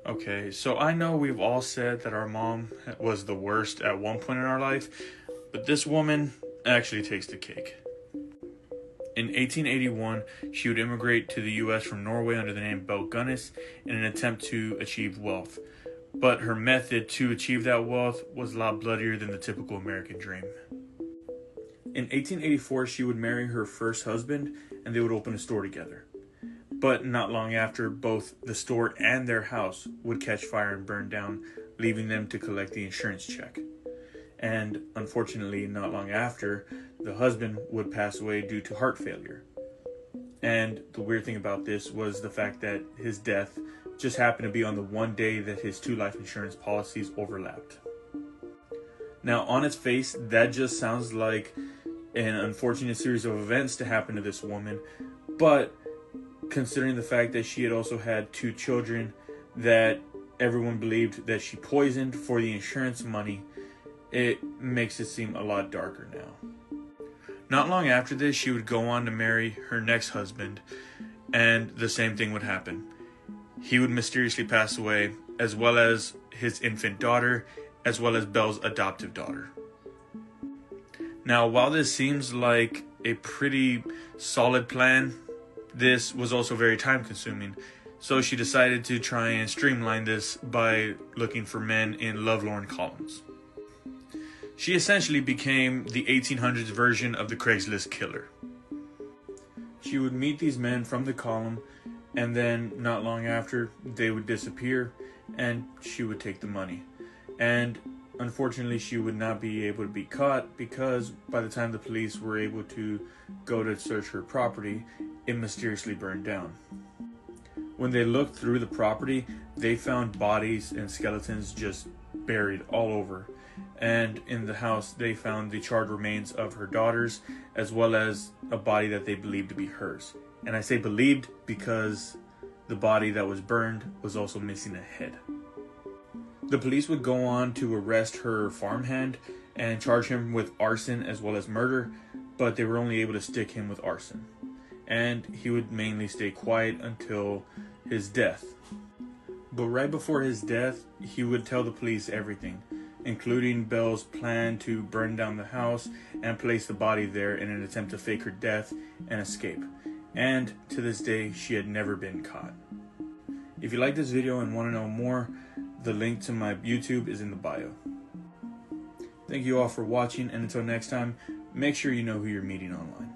Okay, so I know we've all said that our mom was the worst at one point in our life, but this woman actually takes the cake. In 1881, she would immigrate to the US from Norway under the name Belle Gunness in an attempt to achieve wealth. But her method to achieve that wealth was a lot bloodier than the typical American dream. In 1884, she would marry her first husband and they would open a store together. But not long after, both the store and their house would catch fire and burn down, leaving them to collect the insurance check. And unfortunately, not long after, the husband would pass away due to heart failure. And the weird thing about this was the fact that his death just happened to be on the one day that his two life insurance policies overlapped. Now, on its face, that just sounds like an unfortunate series of events to happen to this woman, but considering the fact that she had also had two children that everyone believed that she poisoned for the insurance money, it makes it seem a lot darker now. Not long after this, she would go on to marry her next husband, and the same thing would happen. He would mysteriously pass away, as well as his infant daughter, as well as Belle's adoptive daughter. Now, while this seems like a pretty solid plan, this was also very time consuming. So she decided to try and streamline this by looking for men in lovelorn columns. She essentially became the 1800s version of the Craigslist killer. She would meet these men from the column, and then not long after, they would disappear, and she would take the money. And unfortunately, she would not be able to be caught because by the time the police were able to go to search her property, it mysteriously burned down. When they looked through the property, they found bodies and skeletons just buried all over. And in the house, they found the charred remains of her daughters, as well as a body that they believed to be hers. And I say believed because the body that was burned was also missing a head. The police would go on to arrest her farmhand and charge him with arson as well as murder, but they were only able to stick him with arson. And he would mainly stay quiet until his death. But right before his death, he would tell the police everything, including Belle's plan to burn down the house and place the body there in an attempt to fake her death and escape. And to this day, she had never been caught. If you like this video and want to know more, the link to my YouTube is in the bio. Thank you all for watching, and until next time, make sure you know who you're meeting online.